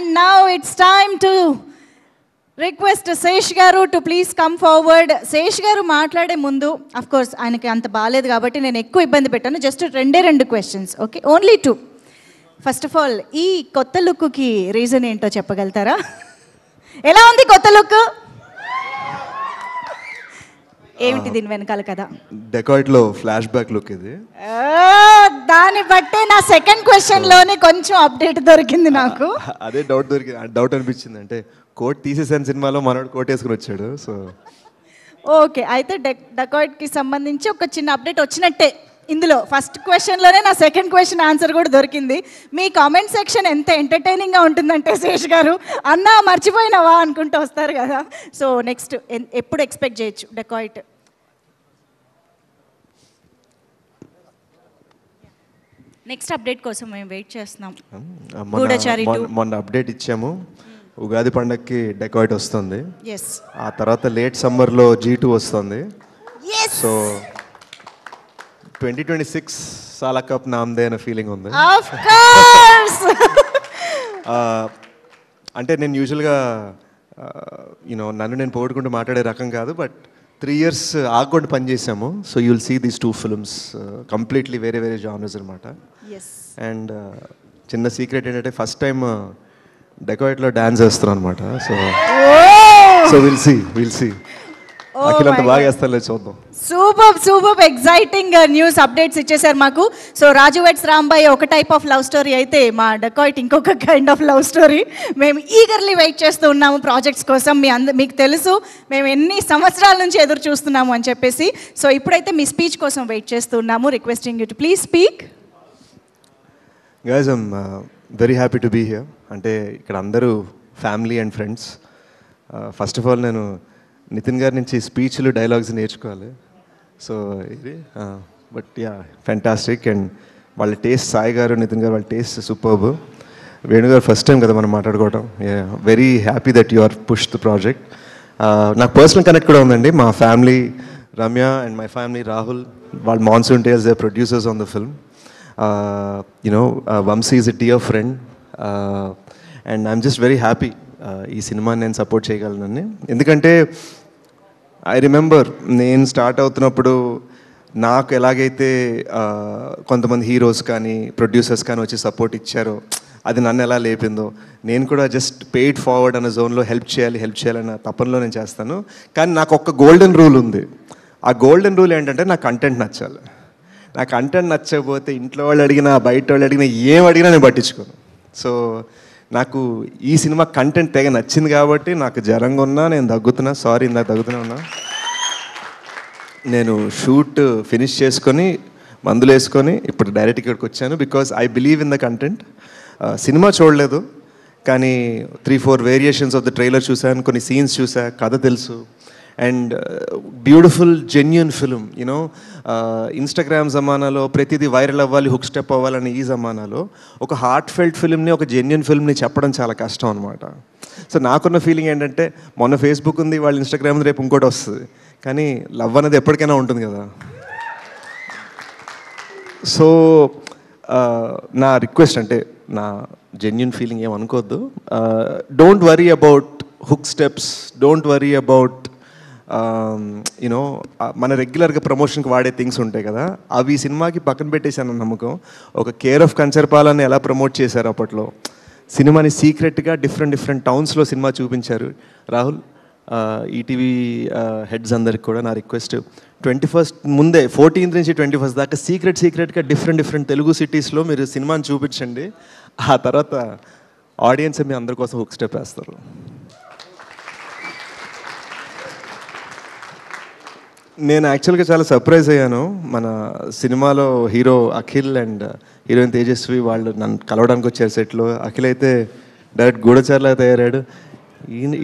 And now it's time to request Sesh garu to please come forward. Sesh garu మాట్లాడే ముందు of course ఆయనకి అంత బాలేదు కాబట్టి నేను ఎక్కువ ఇబ్బంది పెట్టాను. జస్ట్ రెండు questions, okay, only 2. First of all, ఈ కొత్త లుక్కి రీజన్ ఏంటో చెప్పగలుగుతారా? ఎలా ఉంది కొత్త లుక్? ఏమిటి దీని వెనకాల కదా? డెకాయిట్ లో ఫ్లాష్ బ్యాక్ లుక్ ఇది. దాన్ని బట్టే నా సెకండ్ క్వశ్చన్ లోనే కొంచెం అప్డేట్ దొరికింది నాకు. అదే డౌట్ అనిపించింది. అంటే కోట్ తీసేసాను సినిమాలో, మనోడు కోట్ వేసుకుని వచ్చాడు. సో ఓకే, అయితే డెకాయిట్ కి సంబంధించి ఒక చిన్న అప్డేట్ వచ్చినట్టే. ఇందులో ఫస్ట్ క్వశ్చన్లోనే నా సెకండ్ క్వశ్చన్ ఆన్సర్ కూడా దొరికింది. మీ కామెంట్ సెక్షన్ ఎంత ఎంటర్టైనింగ్గా ఉంటుందంటే శేష్ గారు, అన్నా మర్చిపోయినావా అనుకుంటూ వస్తారు కదా. సో నెక్స్ట్ ఎప్పుడు ఎక్స్పెక్ట్ చేయొచ్చు డెకాయిట్? నెక్స్ట్ అప్డేట్ కోసం మేము వెయిట్ చేస్తున్నాం. మొన్న అప్డేట్ ఇచ్చాము, ఉగాది పండగకి డెకాయిట్ వస్తుంది. ఆ తర్వాత లేట్ సమ్మర్లో G2 వస్తుంది. సో 2026 సాలా కప్ నామ్దే అనే ఫీలింగ్ ఉంది. అంటే నేను యూజువల్గా నన్ను నేను పోగొట్టుకుంటూ మాట్లాడే రకం కాదు, బట్ 3 years ఆగకుండా పనిచేసాము. So you'll see these 2 films completely వేరే జానర్స్ అనమాట. అండ్ చిన్న సీక్రెట్ ఏంటంటే ఫస్ట్ టైం డెకాయిట్లో డాన్స్ వేస్తున్నాను అనమాట. సో విల్ సీ అఖిల్ అంత బాగా వేస్తాను, చూద్దాం. సూపర్ ఎగ్జైటింగ్ న్యూస్ అప్డేట్స్ ఇచ్చేసారు మాకు. సో రాజు వెడ్స్ రాంబాయ్ ఒక టైప్ ఆఫ్ లవ్ స్టోరీ అయితే, మా డెకాయిట్ ఇంకొక కైండ్ ఆఫ్ లవ్ స్టోరీ. మేము ఈగర్లీ వెయిట్ చేస్తూ ఉన్నాము ప్రాజెక్ట్స్ కోసం. మీకు తెలుసు మేము ఎన్ని సంవత్సరాల నుంచి ఎదురు చూస్తున్నాము అని చెప్పేసి. సో ఇప్పుడైతే మీ స్పీచ్ కోసం వెయిట్ చేస్తూ ఉన్నాము. Requesting you to please speak. Guys, I'm very happy to be here. అంటే ఇక్కడ అందరూ family and friends. First of all నేను నితిన్ గారి నుంచి స్పీచ్లు డైలాగ్స్ నేర్చుకోవాలి. సో ఇది బట్ యా ఫ్యాంటాస్టిక్. అండ్ వాళ్ళ టేస్ట్, సాయి గారు నితిన్ గారు వాళ్ళ టేస్ట్ సూపర్బ్. వేణు గారు ఫస్ట్ టైం కదా మనం మాట్లాడుకోవటం. Very happy that you are push the project. నాకు పర్సనల్ కనెక్ట్ కూడా ఉందండి. మా family, Ramya and my family, Rahul, వాళ్ళ monsoon tales, they producers on the film. Vamshi is a dear friend. And I'm just very happy ఈ సినిమాని నేను సపోర్ట్ చేయగలనని. ఎందుకంటే ఐ రిమెంబర్ నేను స్టార్ట్ అవుతున్నప్పుడు నాకు ఎలాగైతే కొంతమంది హీరోస్ కానీ ప్రొడ్యూసర్స్ కానీ వచ్చి సపోర్ట్ ఇచ్చారో, అది నన్ను ఎలా లేపిందో, నేను కూడా జస్ట్ పెయిడ్ ఫార్వర్డ్ అన్న జోన్లో హెల్ప్ చేయాలన్న తపనలో నేను చేస్తాను. కానీ నాకు ఒక గోల్డెన్ రూల్ ఉంది. ఆ గోల్డెన్ రూల్ ఏంటంటే నా కంటెంట్ నచ్చాలి. నా కంటెంట్ నచ్చకపోతే ఇంట్లో వాళ్ళు అడిగినా, బయట వాళ్ళు అడిగినా, ఏం అడిగినా నేను పట్టించుకోను. సో నాకు ఈ సినిమా కంటెంట్ తెగ నచ్చింది కాబట్టి నాకు జ్వరంగా ఉన్నా, నేను దగ్గుతున్నా, సారీ ఇందాక దగ్గుతూనే ఉన్నా, నేను షూట్ ఫినిష్ చేసుకొని మందులు వేసుకొని ఇప్పుడు డైరెక్ట్ ఇక్కడికి వచ్చాను. Because I believe in the content. Cinema చూడలేదు కానీ 3-4 వేరియేషన్స్ ఆఫ్ ద ట్రైలర్ చూశాను, కొన్ని సీన్స్ చూసా, కథ తెలుసు. And beautiful genuine film. You know Instagram జమానాలో ప్రతిదీ వైరల్ అవ్వాలి, హుక్ స్టెప్ అవ్వాలని ఈ జమానాలో ఒక హార్ట్ ఫెల్ట్ ఫిల్మ్ని, ఒక జెన్యూన్ ఫిల్మ్ని చెప్పడం చాలా కష్టం అనమాట. సో నాకున్న ఫీలింగ్ ఏంటంటే, మొన్న ఫేస్బుక్ ఉంది, వాళ్ళు ఇన్స్టాగ్రామ్ ఉంది, రేపు ఇంకోటి వస్తుంది, కానీ లవ్ అనేది ఎప్పటికైనా ఉంటుంది కదా. సో నా రిక్వెస్ట్, అంటే నా జెన్యూన్ ఫీలింగ్ ఏమనుకోవద్దు. Don't worry about hook steps, don't worry about మన రెగ్యులర్గా ప్రమోషన్కి వాడే థింగ్స్ ఉంటాయి కదా, అవి ఈ సినిమాకి పక్కన పెట్టేశాను నమ్మకం. ఒక కేర్ ఆఫ్ కంచర్పాలని ఎలా ప్రమోట్ చేశారు అప్పట్లో, సినిమాని సీక్రెట్గా డిఫరెంట్ టౌన్స్లో సినిమా చూపించారు. రాహుల్, ఈటీవీ హెడ్స్ అందరికి కూడా నా రిక్వెస్ట్, 21st ముందే 14th నుంచి 21st దాకా సీక్రెట్గా డిఫరెంట్ తెలుగు సిటీస్లో మీరు సినిమాని చూపించండి. ఆ తర్వాత ఆడియన్స్ మీ అందరి కోసం హుక్ స్టెప్ వేస్తారు. నేను యాక్చువల్గా చాలా సర్ప్రైజ్ అయ్యాను. మన సినిమాలో hero Akhil and heroine Tejaswi వాళ్ళు నన్ను కలవడానికి వచ్చారు సెట్లో. అఖిల్ అయితే డైరెక్ట్ గూఢచారులా తయారాడు.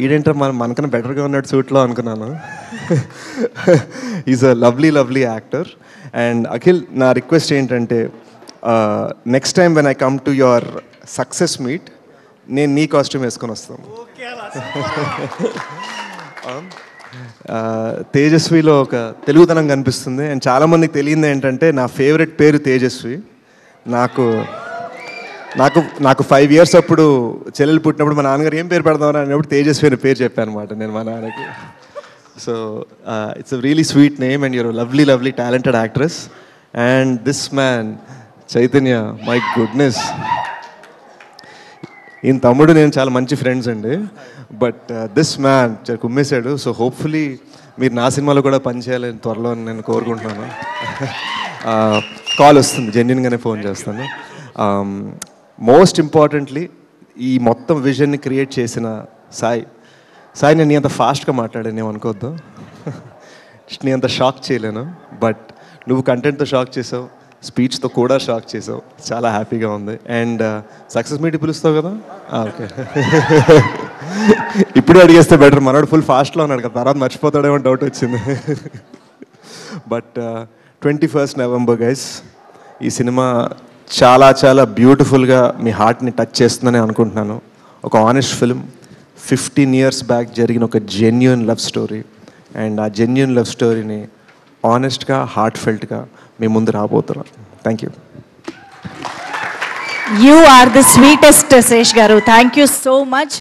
ఈడేంటారు మనకన్నా బెటర్గా ఉన్నాడు సూట్లో అనుకున్నాను. Is a lovely actor. And Akhil, నా రిక్వెస్ట్ ఏంటంటే, next time when I come to your success meet, నేను నీ కాస్ట్యూమ్ వేసుకొని వస్తాను. తేజస్విలో ఒక తెలుగుతనం కనిపిస్తుంది. అండ్ చాలామందికి తెలియదు ఏంటంటే, నా ఫేవరెట్ పేరు తేజస్వి. నాకు నాకు 5 years అప్పుడు చెల్లెలు పుట్టినప్పుడు మా నాన్నగారు ఏం పేరు పెడదామని అన్నప్పుడు తేజస్వి అనే పేరు చెప్పాను అనమాట నేను మా నాన్నకి. So it's a really sweet name and your lovely talented actress. And this man Chaitanya, my goodness, ఈయన తమ్ముడు నేను చాలా మంచి ఫ్రెండ్స్ అండి. బట్ దిస్ మ్యాన్ కుమ్మేశాడు. సో హోప్ఫుల్లీ మీరు నా సినిమాలో కూడా పనిచేయాలని త్వరలో నేను కోరుకుంటున్నాను. కాల్ వస్తుంది, జెన్యున్గానే ఫోన్ చేస్తాను. మోస్ట్ ఇంపార్టెంట్లీ ఈ మొత్తం విజన్ని క్రియేట్ చేసిన సాయి, నేను నీ అంత ఫాస్ట్గా మాట్లాడాను ఏమనుకోవద్దు, నీ అంత షాక్ చేయలేను. బట్ నువ్వు కంటెంట్తో షాక్ చేసావు, స్పీచ్తో కూడా షాక్ చేసావు, చాలా హ్యాపీగా ఉంది. అండ్ సక్సెస్ మీట్ పిలుస్తావు కదా, ఓకే. ఇప్పుడు అడిగేస్తే బెటర్, మనోడు ఫుల్ ఫాస్ట్లో ఉన్నాడు కదా, తర్వాత మర్చిపోతాడేమో డౌట్ వచ్చింది. బట్ 21st November గైస్, ఈ సినిమా చాలా చాలా బ్యూటిఫుల్గా మీ హార్ట్ని టచ్ చేస్తుందని అనుకుంటున్నాను. ఒక ఆనెస్ట్ ఫిల్మ్, 15 years బ్యాక్ జరిగిన ఒక జెన్యూన్ లవ్ స్టోరీ. అండ్ ఆ జెన్యూన్ లవ్ స్టోరీని ఆనెస్ట్గా, హార్ట్ ఫెల్ట్గా మీ ముందు రాబోతున్నాం. Thank you. You are the sweetest, Sesh garu. Thank you so much.